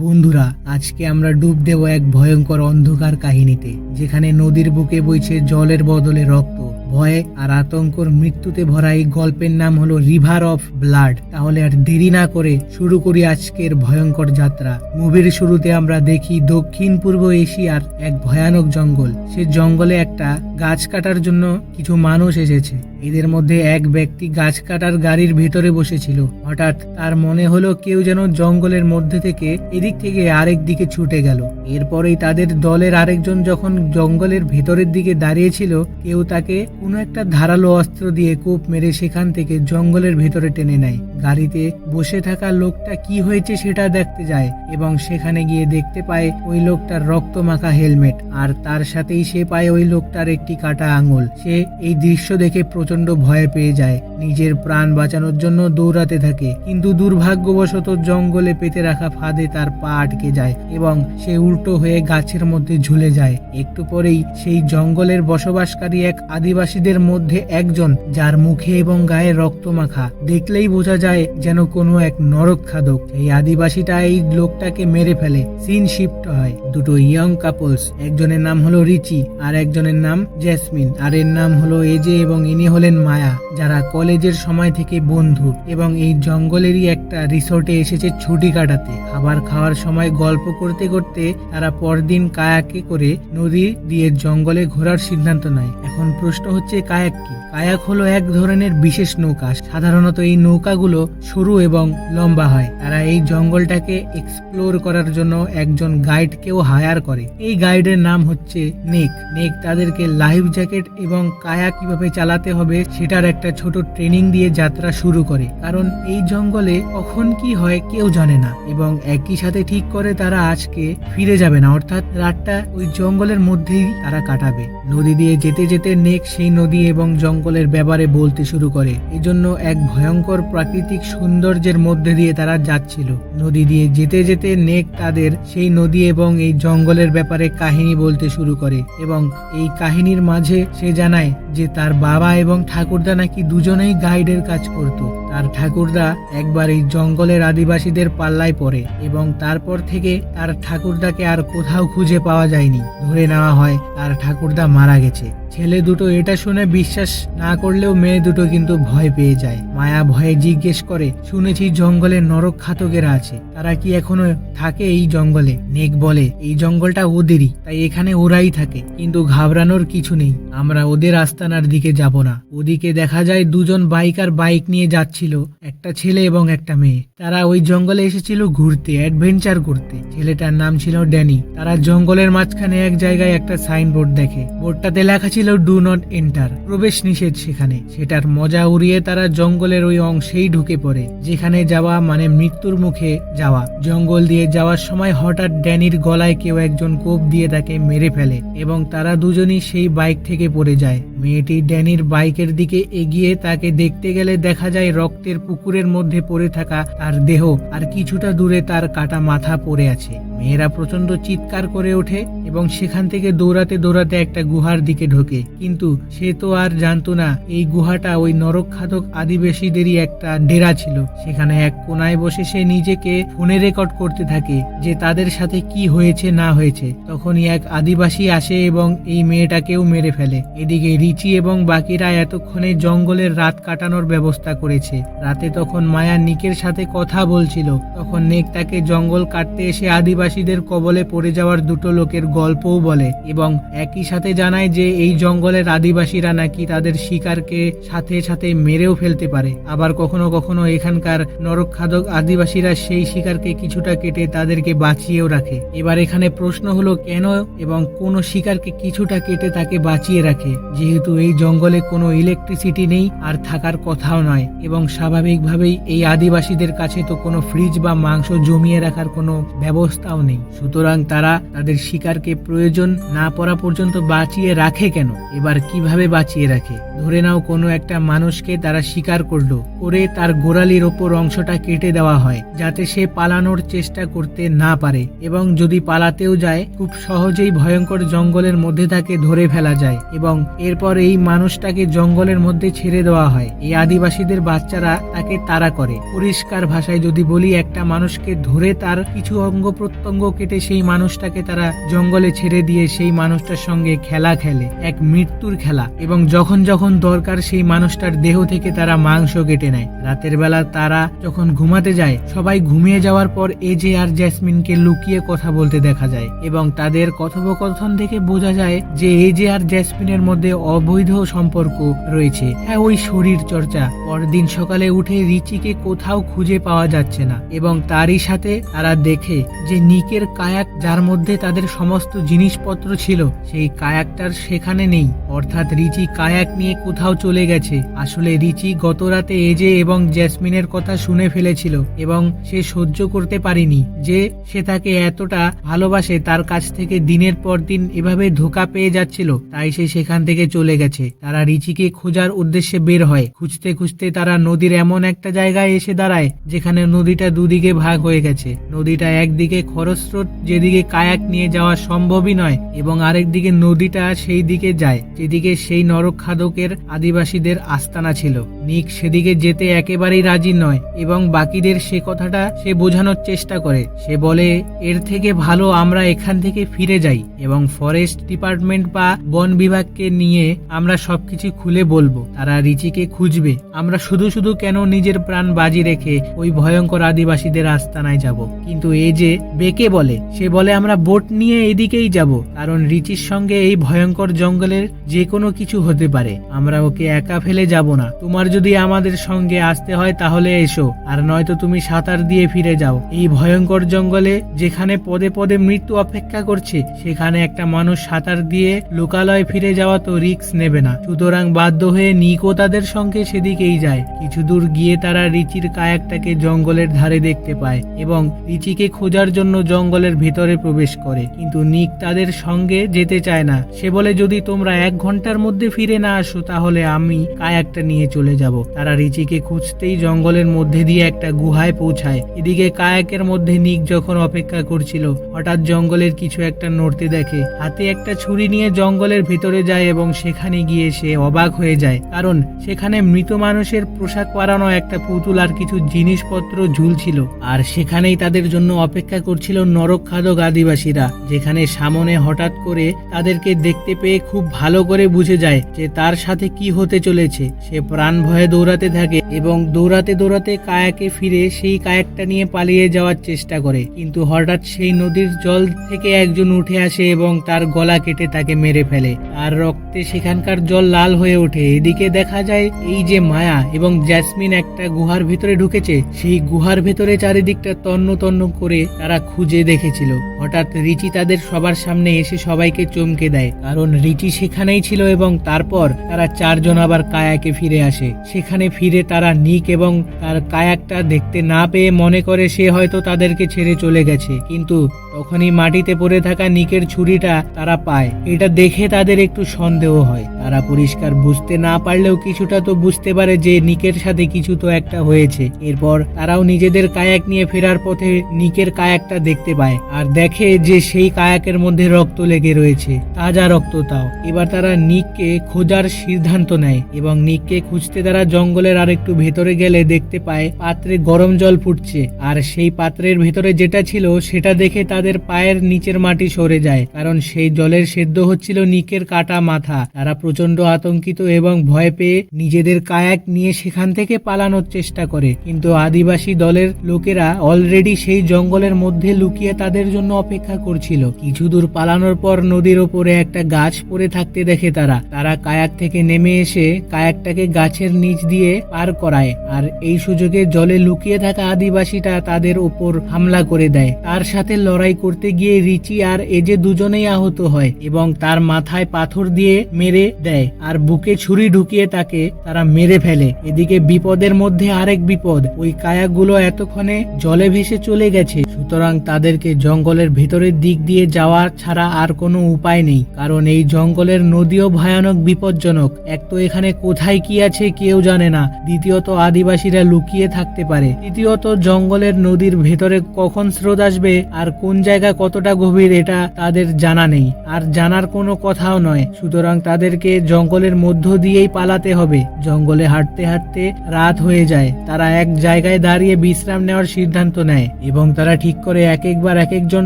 বন্ধুরা, আজকে আমরা ডুব দেব এক ভয়ঙ্কর অন্ধকার কাহিনীতে, যেখানে নদীর বুকে বইছে জলের বদলে রক্ত, ভয়ে আর আতঙ্কর মৃত্যুতে ভরা এই গল্পের নাম হলো রিভার অফ ব্লাড। তাহলে আর দেরি না করে শুরু করি আজকের ভয়ঙ্কর যাত্রা। মুভির শুরুতে আমরা দেখি দক্ষিণ পূর্ব এশিয়ার এক ভয়ানক জঙ্গল। সে জঙ্গলে একটা গাছ কাটার জন্য কিছু মানুষ এসেছে। এদের মধ্যে এক ব্যক্তি গাছ কাটার গাড়ির ভেতরে বসেছিল। হঠাৎ তার মনে হলো কেউ যেন জঙ্গলের মধ্যে থেকে এদিক থেকে আরেক দিকে ছুটে গেল। এরপরেই তাদের দলের আরেকজন যখন জঙ্গলের ভেতরের দিকে দাঁড়িয়েছিল, কেউ তাকে কোনো একটা ধারালো অস্ত্র দিয়ে কোপ মেরে সেখান থেকে জঙ্গলের ভেতরে টেনে নেয়। গাড়িতে বসে থাকা লোকটা কি হয়েছে সেটা দেখতে যায় এবং সেখানে গিয়ে দেখতে পায় ওই লোকটার রক্ত মাখা হেলমেট, আর তার সাথেই সে পায় ওই লোকটার একটি কাটা আঙুল। সে এই দৃশ্য দেখে প্রচন্ড ভয় পেয়ে যায়, নিজের প্রাণ বাঁচানোর জন্য দৌড়াতে থাকে, কিন্তু দুর্ভাগ্যবশত জঙ্গলে পেতে রাখা ফাঁদে তার পা আটকে যায় এবং সে উল্টো হয়ে গাছের মধ্যে ঝুলে যায়। একটু পরেই সেই জঙ্গলের বসবাসকারী এক আদিবাসীদের মধ্যে একজন, যার মুখে এবং গায়ে রক্ত মাখা, দেখলেই বোঝা যায় যেন কোনো এক নরক খাদক। এই আদিবাসীটা এই লোকটাকে মেরে ফেলে। সিন শিফট হয় দুটো ইয়ং কাপলস, একজনের নাম হলো রিচি আর একজনের নাম জেসমিন, আর এর নাম হলো এজে এবং ইনি হলেন মায়া, যারা কলেজের সময় থেকে বন্ধু এবং এই জঙ্গলেরই একটা রিসোর্টে এসেছে ছুটি কাটাতে। খাবার খাওয়ার সময় গল্প করতে করতে তারা পরদিন কায়াকে করে নদী দিয়ে জঙ্গলে ঘোরার সিদ্ধান্ত নেয়। এখন প্রশ্ন হচ্ছে, কায়াক কি? কায়াক হলো এক ধরনের বিশেষ নৌকা। সাধারণত এই নৌকাগুলো সরু এবং লম্বা হয়। তারা এই জঙ্গলটাকে এক্সপ্লোর করার জন্য একজন গাইডকেও হায়ার করে। এই গাইডের নাম হচ্ছে নেক। নেক তাদেরকে লাইফ জ্যাকেট এবং কায়াক কিভাবে চালাতে হবে সেটার একটা ছোট ট্রেনিং দিয়ে যাত্রা শুরু করে, কারণ এই জঙ্গলে কখন কি হয় কেউ জানে না। এবং একই সাথে ঠিক করে তারা আজকে ফিরে যাবে না, অর্থাৎ রাতটা ওই জঙ্গলের মধ্যেই তারা কাটাবে। নদী দিয়ে যেতে যেতে নেক সেই নদী এবং জঙ্গলের ব্যাপারে বলতে শুরু করে। এজন্য এক ভয়ঙ্কর প্রাকৃতিক সৌন্দর্যের মধ্যে দিয়ে তারা যাচ্ছিল। নদী দিয়ে যেতে যেতে নেক তাদের সেই নদী এবং এই জঙ্গলের ব্যাপারে কাহিনী বলতে শুরু করে এবং এই কাহিনীর মাঝে সে জানায় যে তার বাবা এবং ঠাকুরদা নাকি দুজনেই গাইডের কাজ করত। তার ঠাকুরদা একবার এই জঙ্গলের আদিবাসীদের পাল্লায় পড়ে এবং তারপর থেকে তার ঠাকুরদাকে আর কোথাও খুঁজে পাওয়া যায়নি। ধরে নেওয়া হয় তার ঠাকুরদা মারা গেছে। ছেলে দুটো এটা শুনে বিশ্বাস না করলেও মেয়ে দুটো কিন্তু ভয় পেয়ে যায়। মায়া ভয়ে জিজ্ঞেস করে, শুনেছি জঙ্গলে নরক খাতকেরা আছে, তারা কি এখনো থাকে এই জঙ্গলে? নেক বলে, এই জঙ্গলটা ওদেরই, তাই এখানে ওরাই থাকে, কিন্তু ঘাবড়ানোর কিছু নেই, আমরা ওদের আস্তানার দিকে যাব না। ওদিকে দেখা যায় দুজন বাইকার বাইক নিয়ে যাচ্ছিল, একটা ছেলে এবং একটা মেয়ে। তারা ওই জঙ্গলে এসেছিল ঘুরতে, অ্যাডভেঞ্চার করতে। ছেলেটার নাম ছিল ড্যানি। তারা জঙ্গলের মাঝখানে এক জায়গায় একটা সাইনবোর্ড দেখে। বোর্ডটাতে লেখা ছিল ডু নট এন্টার, প্রবেশ নিষেধ সেখানে। সেটার মজা উড়িয়ে তারা জঙ্গলের ওই অংশেই ঢুকে পড়ে, যেখানে যাওয়া মানে মৃত্যুর মুখে যাওয়া। জঙ্গল দিয়ে যাওয়ার সময় হঠাৎ ড্যানির গলায় কেউ একজন কোপ দিয়ে তাকে মেরে ফেলে এবং তারা দুজনই সেই বাইক থেকে পড়ে যায়। মেয়েটি ড্যানির বাইকের দিকে এগিয়ে তাকে দেখতে গেলে দেখা যায় রক্তের পুকুরের মধ্যে পড়ে থাকা তার দেহ, আর কিছুটা দূরে তার কাটা মাথা পড়ে আছে। মেয়েরা প্রচন্ড চিৎকার করে ওঠে এবং সেখান থেকে দৌড়াতে দৌড়াতে একটা গুহার দিকে ঢোকে, কিন্তু সে তো আর জানতো না এই গুহাটা ওই নরক খাদক আদিবাসীদেরই একটা ডেরা ছিল। সেখানে এক কোনায় বসে সে নিজেকে ফোনে রেকর্ড করতে থাকে যে তাদের সাথে কি হয়েছে না হয়েছে। তখনই এক আদিবাসী আসে এবং এই মেয়েটাকেও মেরে ফেলে। এদিকে রিচি এবং বাকিরা এতক্ষণে জঙ্গলের রাত কাটানোর ব্যবস্থা করেছে। রাতে তখন মায়া নিকের সাথে কথা বলছিল, তখন নেক তাকে জঙ্গল কাটতে এসে আদিবাসীদের কবলে পড়ে যাওয়ার দুটো লোকের গল্পও বলে এবং একই সাথে জানায় যে এই জঙ্গলের আদিবাসীরা নাকি তাদের শিকারকে সাথে সাথে মেরেও ফেলতে পারে। আবার কখনো কখনো এখানকার নরক খাদক আদিবাসীরা সেই শিকারকে কিছুটা কেটে তাদেরকে বাঁচিয়েও রাখে। এবার এখানে প্রশ্ন হলো, কেন এবং কোন শিকারকে কিছুটা কেটে তাকে বাঁচিয়ে রাখে? যেহেতু এই জঙ্গলে কোনো ইলেকট্রিসিটি নেই আর থাকার কথাও নয়, এবং স্বাভাবিকভাবেই এই আদিবাসীদের কাছে তো কোনো ফ্রিজ বা মাংস জমিয়ে রাখার কোনো ব্যবস্থাও কোথাও নেই। সুতরাং তারা তাদের শিকারকে প্রয়োজন না পড়া পর্যন্ত বাঁচিয়ে রাখে কেন? এবার কিভাবে বাঁচিয়ে রাখে? ধরে নাও কোনো একটা মানুষকে তারা শিকার করলো, করে তার গোড়ালির ওপর অংশটা কেটে দেওয়া হয় যাতে সে পালানোর চেষ্টা করতে না পারে, এবং যদি পালাতেও যায় খুব সহজেই ভয়ঙ্কর জঙ্গলের মধ্যে তাকে ধরে ফেলা যায় এবং এরপর এই মানুষটাকে জঙ্গলের মধ্যে ছেড়ে দেওয়া হয়। এই আদিবাসীদের বাচ্চারা তাকে তাড়া করে। পরিষ্কার ভাষায় যদি বলি, একটা মানুষকে ধরে তার কিছু অঙ্গ প্রত্যঙ্গ কেটে সেই মানুষটাকে তারা জঙ্গলে ছেড়ে দিয়ে সেই মানুষটার সঙ্গে খেলা খেলে, এক মৃত্যুর খেলা। এবং যখন যখন দরকার সেই মানুষটার দেহ থেকে তারা মাংস কেটে নেয়। রাতের বেলা তারা যখন ঘুমাতে যায়, সবাই ঘুমিয়ে যাওয়ার পর এজে আর জেসমিনকে লুকিয়ে কথা বলতে দেখা যায় এবং তাদের কথোপকথন থেকে বোঝা যায় যে এজে আর জেসমিনের মধ্যে অবৈধ সম্পর্ক রয়েছে। হ্যাঁ, ওই শরীর চর্চা। পরদিন সকালে উঠে রিচিকে কোথাও খুঁজে পাওয়া যাচ্ছে না এবং তারই সাথে তারা দেখে যে নিকের কায়াক, যার মধ্যে তাদের সমস্ত জিনিসপত্র ছিল, সেই কায়াকটার সেখানে নেই। অর্থাৎ রিচি কায়াক নিয়ে কোথাও চলে গেছে। আসলে রিচি গত রাতে এজে এবং জেসমিনের কথা শুনে ফেলেছিল এবং সে সহ্য করতে পারেনি যে সে তাকে এতটা ভালোবাসে, তার কাছ থেকে দিনের পর দিন এভাবে ধোঁকা পেয়ে যাচ্ছিল। তাই সে সেখান থেকে চলে গেছে। তারা রিচিকে খোঁজার উদ্দেশ্যে বের হয়। খুঁজতে খুঁজতে তারা নদীর এমন একটা জায়গায় এসে দাঁড়ায় যেখানে নদীটা দুদিকে ভাগ হয়ে গেছে। নদীটা একদিকে খরস্রোত, যেদিকে কায়াক নিয়ে যাওয়া সম্ভবই নয়, এবং আরেকদিকে নদীটা সেই দিকে যায় যেদিকে সেই নরখাদকের আদিবাসীদের আস্তানা ছিল। নিক সেদিকে যেতে একেবারেই রাজি নয় এবং বাকিদের সে কথাটা সে বোঝানোর চেষ্টা করে। সে বলে, এর থেকে ভালো আমরা এখান থেকে ফিরে যাই এবং ফরেস্ট ডিপার্টমেন্ট বা বন বিভাগকে নিয়ে আমরা সবকিছু খুলে বলবো। তারা রিচিকে খুঁজবে। আমরা শুধু শুধু কেন নিজের প্রাণ বাজি রেখে ওই ভয়ঙ্কর আদিবাসীদের আস্তানায় যাব? কিন্তু এই যে বেকে বলে, সে বলে আমরা বোট নিয়ে এদিকেই যাব, কারণ রিচির সঙ্গে এই ভয়ঙ্কর জঙ্গলের যে কোনো কিছু হতে পারে। আমরা ওকে একা ফেলে যাব না। তোমার যদি আমাদের সঙ্গে আসতে হয় তাহলে এসো, আর নয়তো তুমি সাঁতার দিয়ে ফিরে যাও। এই ভয়ঙ্কর জঙ্গলে যেখানে পদে পদে মৃত্যু অপেক্ষা করছে, সেখানে একটা মানুষ সাঁতার দিয়ে লোকালয়ে ফিরে যাওয়া তো রিস্ক নেবে না। সুতরাং বাধ্য হয়ে নিকও তাদের সঙ্গে সেদিকেই যায়। কিছু দূর গিয়ে তারা রিচির কায়াকটাকে জঙ্গলের ধারে দেখতে পায় এবং রিচিকে খোঁজার জন্য জঙ্গলের ভেতরে প্রবেশ করে। কিন্তু নিক তাদের সঙ্গে যেতে চায় না। সে বলে, যদি তোমরা 1 ঘন্টার মধ্যে ফিরে না আসো তাহলে আমি কায়াকটা নিয়ে চলে যাব। তারা রিচিকে খুঁজতেই জঙ্গলের মধ্যে দিয়ে একটা গুহায় পৌঁছায়। এদিকে কায়াকের মধ্যে নিক যখন অপেক্ষা করছিল, হঠাৎ জঙ্গলের কিছু একটা নড়তে দেখে। হাতে একটা ছুরি নিয়ে জঙ্গলের ভেতরে যায় এবং সেখানে গিয়ে সে অবাক হয়ে যায়, কারণ সেখানে মৃত মানুষের পোশাক পরানো একটা পুতুল আর কিছু জিনিসপত্র ঝুলছিল। আর সেখানেই তাদের জন্য অপেক্ষা করছিল নরখাদক আদিবাসীরা, যেখানে সামনে হঠাৎ করে তাদেরকে দেখতে পেয়ে খুব ভালো করে বুঝে যায় যে তার সাথে কি হতে চলেছে। সে প্রাণ ভয়ে দৌড়াতে থাকে এবং দৌড়াতে দৌড়াতে কায়াকে ফিরে সেই কায়াকটা নিয়ে পালিয়ে যাওয়ার চেষ্টা করে। কিন্তু হঠাৎ সেই নদীর জল থেকে একজন উঠে আসে এবং তার গলা কেটে তাকে মেরে ফেলে। আর রক্তে সেখানকার জল লাল হয়ে ওঠে। এদিকে দেখা যায় এই যে মায়া এবং জেসমিন একটা গুহার ভেতরে ঢুকেছে। সেই গুহার ভেতরে চারিদিকটা তন্ন তন্ন করে তারা খুঁজে দেখেছিল। হঠাৎ রিচি তাদের সবার সামনে এসে সবাইকে চমকে দেয়, কারণ রিচি সেখানেই ছিল। এবং তারপর তারা 4 জন আবার কায়াকে ফিরে আসে। সেখানে ফিরে তারা নিক এবং তার কায়াকটা দেখতে না পেয়ে মনে করে সে হয়তো তাদেরকে ছেড়ে চলে গেছে। কিন্তু তখনই মাটিতে পড়ে থাকা নিকের ছুরিটা তারা পায়। এটা দেখে তাদের একটু সন্দেহ হয়। তারা পরিষ্কার বুঝতে না পারলেও কিছুটা তো বুঝতে পারে যে নিকের সাথে কিছু তো একটা হয়েছে। এরপর তারাও নিজেদের কায়াক নিয়ে ফেরার পথে নিকের কায়াকটা দেখতে পায় আর দেখে যে সেই কায়াকের মধ্যে রক্ত লেগে রয়েছে, তাজা রক্ত তাও। এবার তারা নিককে খোঁজার সিদ্ধান্ত নেয় এবং নিককে খুঁজতে তারা জঙ্গলের আরেকটু ভেতরে গেলে দেখতে পায় পাত্রে গরম জল ফুটছে। আর সেই পাত্রের ভেতরে যেটা ছিল সেটা দেখে তাদের পায়ের নিচের মাটি সরে যায়, কারণ সেই জলের সেদ্ধ হচ্ছিল নিকের কাটা মাথা। তারা প্রচন্ড আতঙ্কিত এবং ভয় পেয়ে নিজেদের কায়াক নিয়ে সেখান থেকে পালানোর চেষ্টা করে। কিন্তু আদিবাসী দলের লোকেরা অলরেডি সেই জঙ্গলের মধ্যে লুকিয়ে তাদের জন্য অপেক্ষা করছিল। কিছু দূর পালানোর পর নদীর ওপরে একটা গাছ পড়ে থাকতে দেখে তারা কায়াক থেকে নেমে এসে কায়াকটাকে গাছের নিচ দিয়ে পার করায়। আর এই সুযোগে জলে লুকিয়ে থাকা আদিবাসীটা তাদের উপর হামলা করে দেয়। তার সাথে লড়াই করতে গিয়ে রিচি আর এজে দুজনেই আহত হয় এবং তার মাথায় পাথর দিয়ে মেরে দেয় আর বুকে ছুরি ঢুকিয়ে তাকে তারা মেরে ফেলে। এদিকে বিপদের মধ্যে আরেক বিপদ, ওই কায়াকগুলো এতক্ষণে জলে ভেসে চলে গেছে। সুতরাং তাদেরকে জঙ্গলের ভেতরের দিক দিয়ে যাওয়া ছাড়া আর কোনো উপায় নেই, কারণ এই জঙ্গলের নদীও ভয়ানক বিপজ্জনক। এক তো এখানে কোথায় কি আছে কেউ জানে না, দ্বিতীয়ত আদিবাসীরা লুকিয়ে থাকতে পারে, তৃতীয়ত জঙ্গলের নদীর ভেতরে কখন স্রোত আসবে আর কোন জায়গা কতটা গভীর এটা তাদের জানা নেই, আর জানার কোনো কথাও নয়। সুতরাং তাদেরকে জঙ্গলের মধ্য দিয়েই পালাতে হবে। জঙ্গলে হাঁটতে হাঁটতে রাত হয়ে যায়। তারা এক জায়গায় দাঁড়িয়ে বিশ্রাম নেওয়ার সিদ্ধান্ত নেয় এবং তারা ঠিক করে এক একবার এক একজন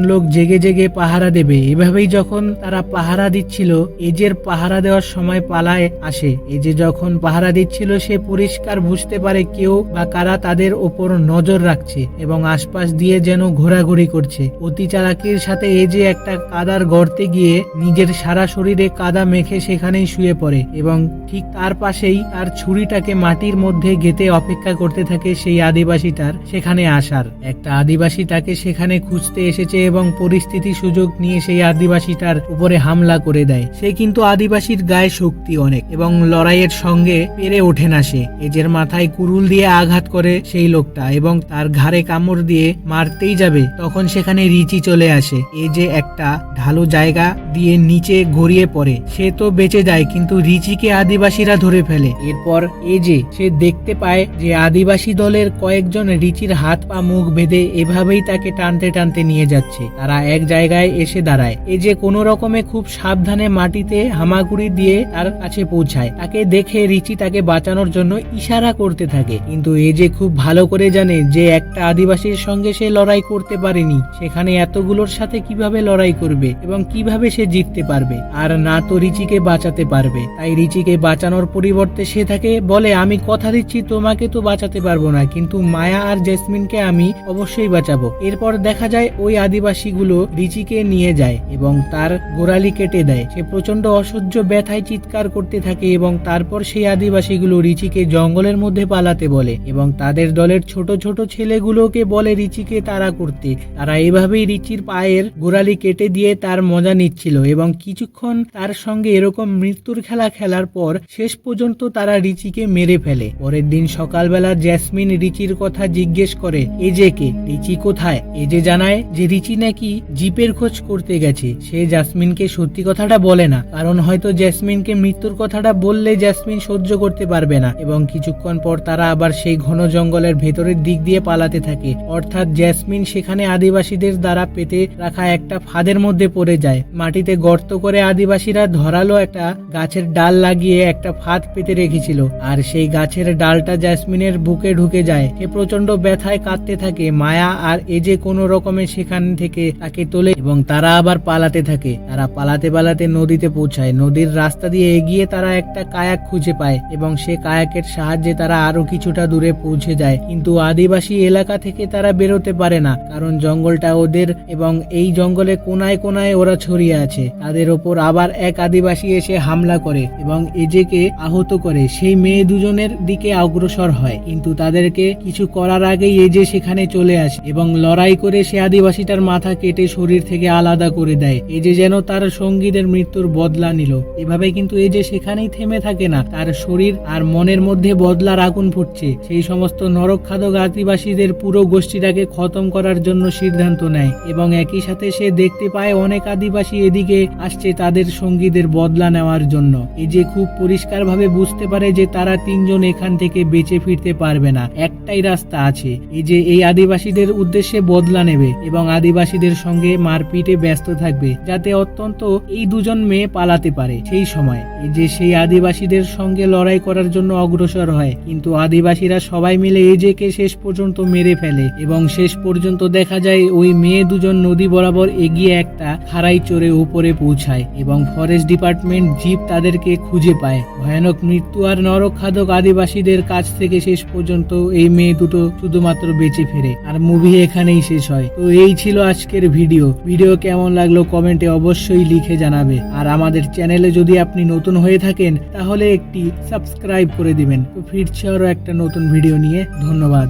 লোক জেগে জেগে পাহারা দেবে। এভাবেই যখন তারা পাহারা দিচ্ছিল, এজের পাহারা দেওয়ার সময় পালায় আসে। এজে যখন পাহারা দিচ্ছিল সে পরিষ্কার বুঝতে পারে কেউ বা কারা তাদের ওপর নজর রাখছে এবং আশপাশ দিয়ে যেন ঘোরাঘুরি করছে। অতি চালাকির সাথে এজে একটা কাদার গর্তে গিয়ে নিজের সারা শরীরে কাদা মেখে সেখানেই শুয়ে পড়ে এবং ঠিক তার পাশেই তার ছুরিটাকে মাটির মধ্যে গেঁথে অপেক্ষা করতে থাকে সেই আদিবাসীটার সেখানে আসার। একটা আদিবাসী তাকে সেখানে খুঁজতে এসেছে এবং পরিস্থিতি সুযোগ নিয়ে সেই আদিবাসীটার উপরে হামলা করে দেয়। সে কিন্তু আদিবাসীর গায়ে শক্তি অনেক এবং লড়াইয়ের সঙ্গে পেরে ওঠে না। সে এজের মাথায় কুরুল দিয়ে আঘাত করে সেই লোকটা এবং তার ঘাড়ে কামড় দিয়ে মারতেই যাবে, তখন সেখানে রিচি চলে আসে। এজে একটা ঢালু জায়গা দিয়ে নিচে গড়িয়ে পড়ে। সে তো বেঁচে যায়, কিন্তু রিচিকে আদিবাসীরা ধরে ফেলে। এরপর এজে সে দেখতে পায় যে আদিবাসী দলের কয়েকজন রিচির হাত পা মুখ বেঁধে এভাবেই তাকে টানতে টানতে নিয়ে যাচ্ছে। তারা এক জায়গায় এসে দাঁড়ায়। এজে কোনো রকমে খুব সাবধানে মাটিতে হামাগুড়ি দিয়ে তার কাছে পৌঁছায়। তাকে দেখে রিচি তাকে বাঁচানোর জন্য ইশারা করতে থাকে, কিন্তু এজে খুব ভালো করে জানে যে একটা আদিবাসীর সঙ্গে সে লড়াই করতে পারেনি, সেখানে এতগুলোর সাথে কিভাবে লড়াই করবে এবং কিভাবে সে জিততে পারবে, আর না তো রিচিকে বাঁচাতে পারবে। তাই রিচিকে বাঁচানোর পরিবর্তে সে তাকে বলে, আমি কথা দিচ্ছি তোমাকে তো বাঁচাতে পারবো না, কিন্তু মায়া আর জেসমিনকে আমি অবশ্যই বাঁচাবো। এরপর দেখা যায় ওই আদিবাসীগুলো রিচিকে নিয়ে যায় এবং তার গোড়ালি কেটে দেয়। সে প্রচন্ড অসহ্য ব্যথায় চিৎকার করতে থাকে এবং তারপর সেই আদিবাসীগুলো রিচিকে জঙ্গলের মধ্যে পালাতে বলে এবং তাদের দলের ছোট ছোট ছেলেগুলোকে বলে রিচিকে তাড়া করতে। তারা এভাবেই রিচির পায়ের গোড়ালি কেটে দিয়ে তার মজা নিচ্ছিল এবং কিছুক্ষণ তার সঙ্গে এরকম মৃত্যুর খেলা খেলার পর শেষ পর্যন্ত তারা রিচিকে মেরে ফেলে। পরের দিন সকালবেলা জেসমিন রিচির কথা জিজ্ঞেস করে এজেকে, রিচি কোথায়? এজে জানায় যে রিচি নাকি জিপের খোঁজ করতে গেছে। সে জেসমিনকে সত্যি কথাটা বলে না, কারণ হয়তো জেসমিনকে মৃত্যুর কথাটা বললে জেসমিন সহ্য করতে পারবে না এবং কিছুক্ষণ পর তারা আবার সেই ঘন জঙ্গলের ভেতরের দিক দিয়ে পালাতে থাকে। অর্থাৎ জেসমিন সেখানে আদিবাসীদের দ্বারা পেতে রাখা একটা ফাঁদের মধ্যে পড়ে যায়। মাটিতে গর্ত করে আদিবাসীরা ধরালো একটা গাছের ডাল লাগিয়ে একটা ফাঁদ পেতে রেখেছিল, আর সেই গাছের ডালটা জেসমিনের বুকে ঢুকে যায়। সে প্রচন্ড ব্যথায় কাঁদতে থাকে। মায়া আর এজে কোনো রকমে সেখান থেকে তাকে তোলে এবং তারা আবার পালাতে থাকে। তারা পালাতে পালাতে নদীতে পৌঁছায়। নদীর রাস্তা দিয়ে এগিয়ে তারা একটা কায়াক খুঁজে পায় এবং সে কায়াকের সাহায্যে তারা আরো কিছুটা দূরে পৌঁছে যায়, কিন্তু আদিবাসী এলাকা থেকে তারা বেরোতে পারে না, কারণ জঙ্গলটা ওদের এবং এই জঙ্গলে কোনায় কোনায় ওরা ছড়িয়ে আছে। তাদের ওপর আবার এক আদিবাসী এসে হামলা করে এবং এজেকে আহত করে। সেই মেয়ে দুজনের দিকে অগ্রসর হয়, কিন্তু তাদেরকে কিছু করার আগেই এজে সেখানে চলে আসে এবং লড়াই করে সে আদিবাসীটার মাথা কেটে শরীর থেকে আলাদা করে দেয়। এজে যেন তার সঙ্গীদের মৃত্যুর বদলা নিল। এভাবে কিন্তু এজে সেখানেই থেমে থাকে না, তার শরীর আর মনের মধ্যে বদলার আগুন ফুটছে। সেই সমস্ত নরকখাদক আদিবাসীদের পুরো গোষ্ঠীটাকে খতম করার জন্য সিদ্ধান্ত নেয় এবং একই সাথে সে দেখতে পায় অনেক আদিবাসী এদিকে আসছে তাদের সঙ্গীদের বদলা নেওয়ার জন্য। এজে খুব পরিষ্কার ভাবে বুঝতে পারে যে তারা তিনজন এখান থেকে বেঁচে ফিরতে পারবে না, একটাই রাস্তা আছে। এজে এই আদিবাসীদের উদ্দেশ্যে বদলা নেবে এবং আদিবাসীদের সঙ্গে মারপিটে ব্যস্ত থাকবে, যাতে অত্যন্ত এই দুজন মেয়ে পালাতে পারে। সেই সময় এজে সেই আদিবাসীদের সঙ্গে লড়াই করার জন্য অগ্রসর হয়, কিন্তু আদিবাসীরা সবাই মিলে এজেকে শেষ পর্যন্ত মেরে ফেলে এবং শেষ পর্যন্ত দেখা যায় ওই মেয়ে দুজন নদী বরাবর এগিয়ে একটা খাড়াই চড়ে উপরে পৌঁছায় এবং ফরেস্ট ডিপার্টমেন্ট জিপ তাদেরকে খুঁজে পায়। ভয়ানক মৃত্যু আর নরকখাদক আদিবাসীদের কাছ থেকে শেষ পর্যন্ত এই মেয়ে দুটো শুধুমাত্র বেঁচে ফেরে, আর মুভি এখানেই শেষ হয়। তো এই ছিল আজকের ভিডিও কেমন লাগলো কমেন্টে অবশ্যই লিখে জানাবে, আর আমাদের চ্যানেলে যদি আপনি নতুন হয়ে থাকেন তাহলে একটি সাবস্ক্রাইব করে দিবেন। তো ফিরছি আরো একটা নতুন ভিডিও নিয়ে। ধন্যবাদ।